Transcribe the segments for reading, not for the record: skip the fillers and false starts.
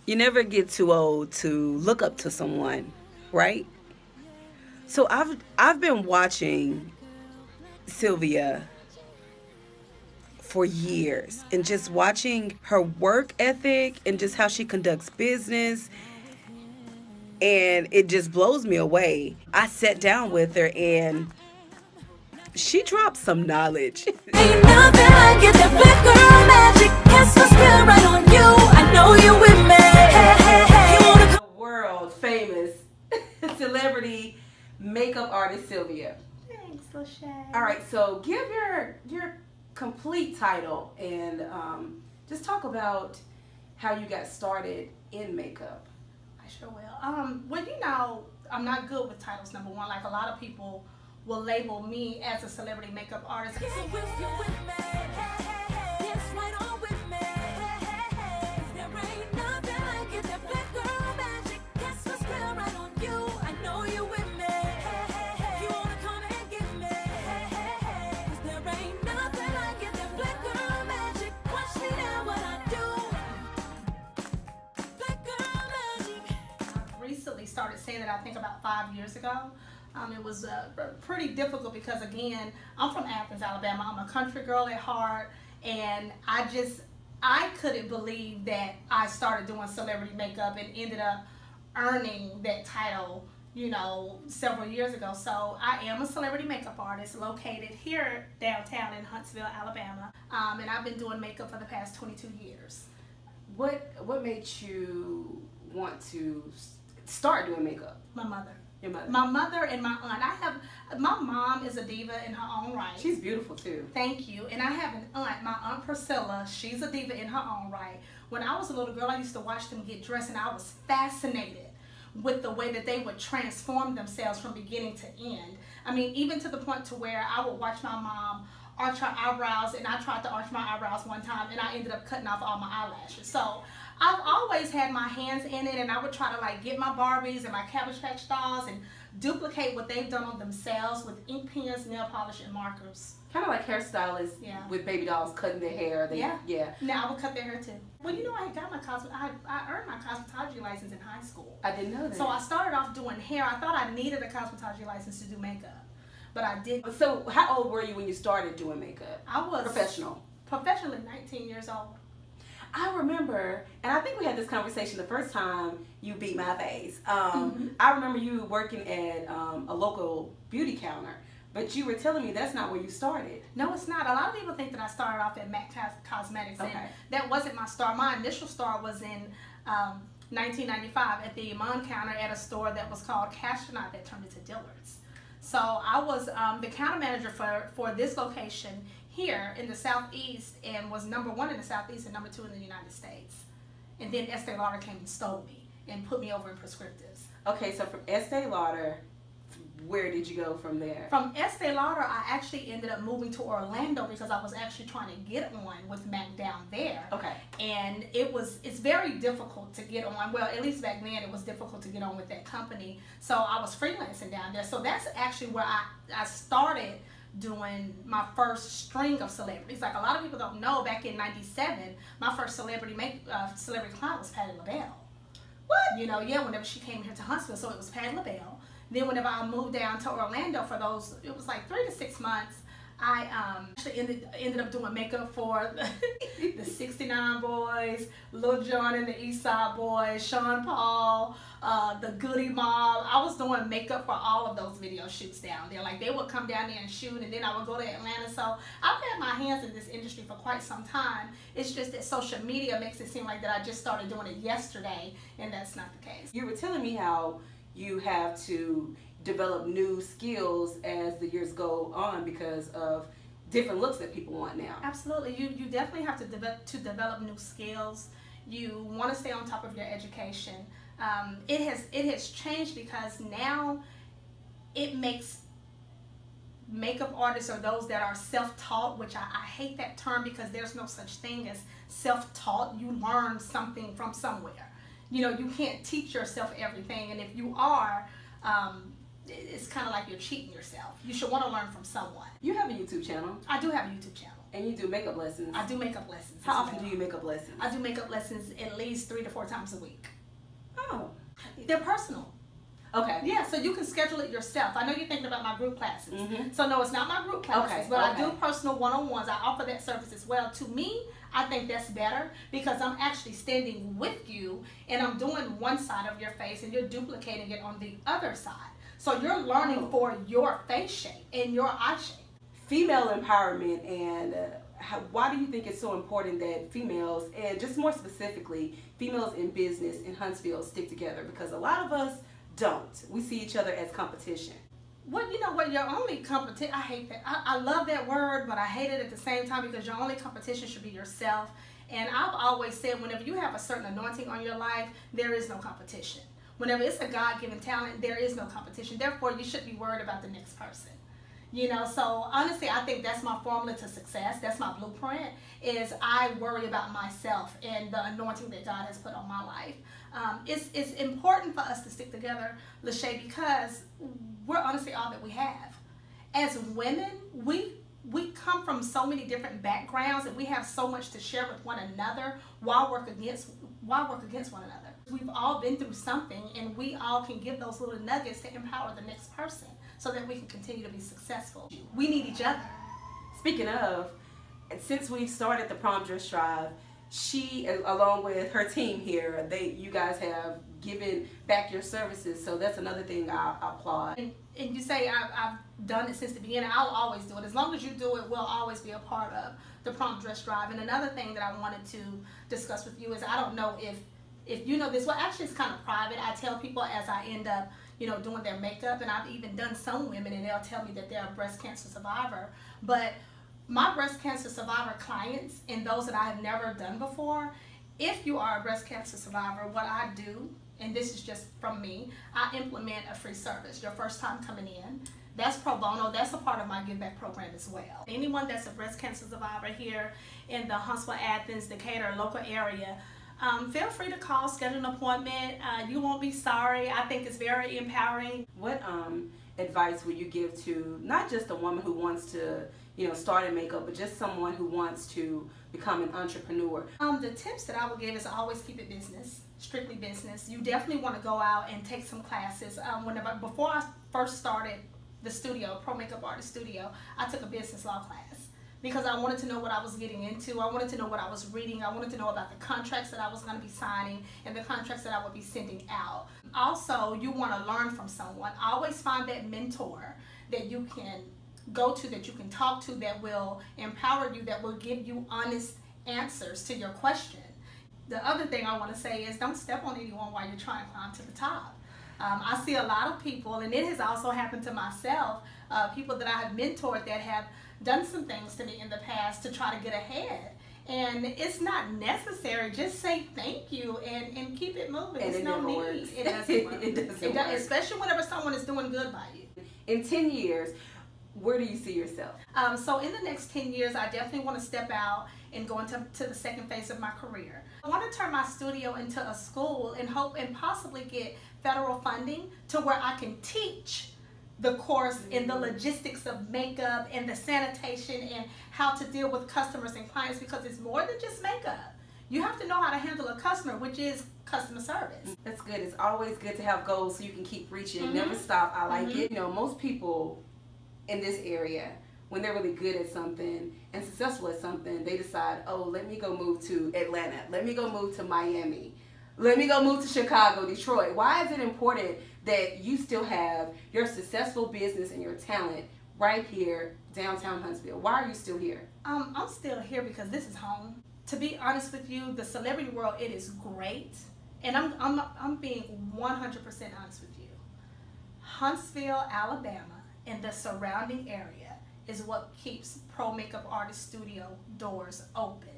You never get too old to look up to someone, right? So I've been watching Sylvia for years and just watching her work ethic and just how she conducts business, and it just blows me away. I sat down with her and she dropped some knowledge. Ain't nothing like it, that black girl magic. Cast my spell right on you. I know you with me. Hey, hey, hey. You wanna come? World famous celebrity makeup artist Sylvia. Thanks, Lachey. All right, so give your complete title and just talk about how you got started in makeup. I sure will. Well, I'm not good with titles. Number one, like a lot of people will label me as a celebrity makeup artist. So if you with me, hey, hey, hey. Dance right on with me. Hey, hey, hey. There ain't nothing like it, that black girl magic. Cast my spell right on you. I know you with me. Hey, hey, hey. You wanna come and get me. Hey, hey, hey. 'Cause there ain't nothing like it, that black girl magic. Watch me now what I do. Black girl magic. I recently started saying that, I think about 5 years ago. It was pretty difficult because, again, I'm from Athens, Alabama. I'm a country girl at heart, and I couldn't believe that I started doing celebrity makeup and ended up earning that title, several years ago. So I am a celebrity makeup artist located here downtown in Huntsville, Alabama, and I've been doing makeup for the past 22 years. What made you want to start doing makeup? My mother. Your mother. My mother and my aunt. My mom is a diva in her own right. She's beautiful too. Thank you. And I have an aunt, my Aunt Priscilla. She's a diva in her own right. When I was a little girl, I used to watch them get dressed, and I was fascinated with the way that they would transform themselves from beginning to end. I mean, even to the point to where I would watch my mom arch her eyebrows, and I tried to arch my eyebrows one time, and I ended up cutting off all my eyelashes. So I've always had my hands in it, and I would try to get my Barbies and my Cabbage Patch dolls and duplicate what they've done on themselves with ink pens, nail polish, and markers. Kind of like hairstylists with baby dolls cutting their hair. Yeah. Now I would cut their hair too. Well, I had got I earned my cosmetology license in high school. I didn't know that. So I started off doing hair. I thought I needed a cosmetology license to do makeup, but I didn't. So how old were you when you started doing makeup? I was professionally 19 years old. I remember, and I think we had this conversation the first time you beat my face. I remember you working at a local beauty counter, but you were telling me that's not where you started. No, it's not. A lot of people think that I started off at MAC Cosmetics, and that wasn't my start. My initial start was in 1995 at the Iman counter at a store that was called Castronaut that turned into Dillard's. So I was the counter manager for this location here in the Southeast, and was #1 in the Southeast and #2 in the United States. And then Estee Lauder came and stole me and put me over in prescriptives. Okay, so from Estee Lauder, where did you go from there? From Estee Lauder, I actually ended up moving to Orlando because I was actually trying to get on with MAC down there. Okay. And it's very difficult to get on. Well, at least back then it was difficult to get on with that company. So I was freelancing down there. So that's actually where I started doing my first string of celebrities. Like, a lot of people don't know, back in '97, my first celebrity client was Patti LaBelle. What? Whenever she came here to Huntsville, so it was Patti LaBelle. Then whenever I moved down to Orlando for those, it was like 3 to 6 months, I actually ended up doing makeup for the 69 Boys, Lil Jon and the East Side Boys, Sean Paul, the Goody Mob. I was doing makeup for all of those video shoots down there. Like, they would come down there and shoot, and then I would go to Atlanta. So I've had my hands in this industry for quite some time. It's just that social media makes it seem like that I just started doing it yesterday, and that's not the case. You were telling me how you have to develop new skills as the years go on because of different looks that people want now. Absolutely. You definitely have to develop new skills. You want to stay on top of your education. It has changed because now it makes makeup artists, or those that are self-taught, which I hate that term because there's no such thing as self-taught. You learn something from somewhere. You can't teach yourself everything, and if you are, it's kind of like you're cheating yourself. You should want to learn from someone. You have a YouTube channel. I do have a YouTube channel. And you do makeup lessons? I do makeup lessons. How often do you makeup lessons? I do makeup lessons at least 3 to 4 times a week. Oh. They're personal. Okay. Yeah, so you can schedule it yourself. I know you're thinking about my group classes. Mm-hmm. So no, it's not my group classes, Okay, but I okay. do personal one-on-ones. I offer that service as well. To me, I think that's better because I'm actually standing with you and I'm doing one side of your face and you're duplicating it on the other side. So you're learning for your face shape and your eye shape. Female empowerment, and why do you think it's so important that females, and just more specifically, females in business in Huntsville stick together? Because a lot of us don't. We see each other as competition. Well, you know what? Your only competition, I hate that. I love that word, but I hate it at the same time because your only competition should be yourself. And I've always said whenever you have a certain anointing on your life, there is no competition. Whenever it's a God-given talent, there is no competition. Therefore, you shouldn't be worried about the next person. You know, so honestly, I think that's my formula to success. That's my blueprint, is I worry about myself and the anointing that God has put on my life. It's important for us to stick together, Lachey, because we're honestly all that we have. As women, we come from so many different backgrounds and we have so much to share with one another. Why work against one another? We've all been through something and we all can give those little nuggets to empower the next person so that we can continue to be successful. We need each other. Speaking of, since we've started the Prom Dress Drive, she, along with her team here, you guys have given back your services, so that's another thing I applaud. And you say I've done it since the beginning. I'll always do it. As long as you do it, we'll always be a part of the Prom Dress Drive. And another thing that I wanted to discuss with you is, I don't know if you know this. Well, actually, it's kind of private. I tell people as I end up, doing their makeup, and I've even done some women, and they'll tell me that they're a breast cancer survivor. But my breast cancer survivor clients and those that I have never done before, if you are a breast cancer survivor, what I do, and this is just from me, I implement a free service. Your first time coming in, that's pro bono. That's a part of my give back program as well. Anyone that's a breast cancer survivor here in the Huntsville, Athens, Decatur local area, feel free to call, schedule an appointment. You won't be sorry. I think it's very empowering. What advice would you give to not just a woman who wants to start in makeup, but just someone who wants to become an entrepreneur? The tips that I would give is always keep it business, strictly business. You definitely want to go out and take some classes. Before I first started the studio, Pro Makeup Artist Studio, I took a business law class because I wanted to know what I was getting into. I wanted to know what I was reading. I wanted to know about the contracts that I was going to be signing and the contracts that I would be sending out. Also, you want to learn from someone. Always find that mentor that you can go to, that you can talk to, that will empower you, that will give you honest answers to your question. The other thing I want to say is, don't step on anyone while you're trying to climb to the top. I see a lot of people, and it has also happened to myself, people that I have mentored that have done some things to me in the past to try to get ahead. And it's not necessary. Just say thank you and keep it moving. And There's it no never need. works. It doesn't work. It doesn't work. Especially whenever someone is doing good by you. In 10 years, where do you see yourself? So in the next 10 years, I definitely want to step out and go into the second phase of my career. I want to turn my studio into a school and hope and possibly get federal funding to where I can teach the course in the logistics of makeup and the sanitation and how to deal with customers and clients, because it's more than just makeup. You have to know how to handle a customer, which is customer service. That's good. It's always good to have goals so you can keep reaching, never stop. I like it. Most people in this area, when they're really good at something and successful at something, they decide, oh, let me go move to Atlanta. Let me go move to Miami. Let me go move to Chicago, Detroit. Why is it important that you still have your successful business and your talent right here, downtown Huntsville? Why are you still here? I'm still here because this is home. To be honest with you, the celebrity world, it is great. And I'm being 100% honest with you. Huntsville, Alabama, and the surrounding area is what keeps Pro Makeup Artist Studio doors open.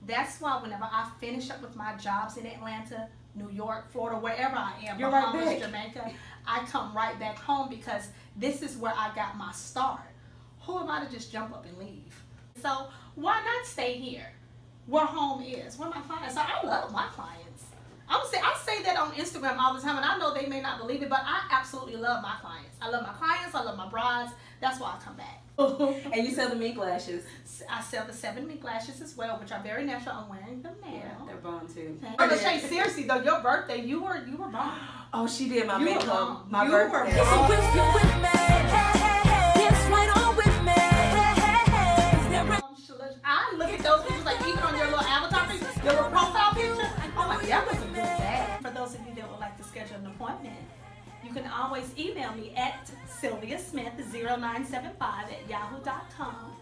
That's why whenever I finish up with my jobs in Atlanta, New York, Florida, wherever I am, You're Bahamas, right back. Jamaica, I come right back home because this is where I got my start. Who am I to just jump up and leave? So why not stay here, where home is, where my clients are? I love my clients. I say that on Instagram all the time, and I know they may not believe it, but I absolutely love my clients. I love my clients. I love my brides. That's why I come back. And you sell the mink lashes. I sell the 7 mink lashes as well, which are very natural. I'm wearing them now. Yeah, they're bomb too. Oh, Lachey, seriously though, your birthday, you were bomb. Oh, she did my You were makeup. bomb. My You birthday. were So bomb. if you're with me, dance right on with me. I look at those pictures, like even on your little avatar picture, your little profile picture. I'm like, that was a good bag. For those of you that would like to schedule an appointment, you can always email me at sylviasmith0975@yahoo.com,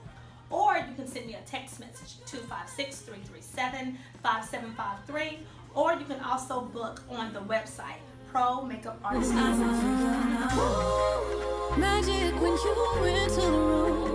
or you can send me a text message 256-337-5753, or you can also book on the website Pro Makeup Artist. Magic when you enter the room.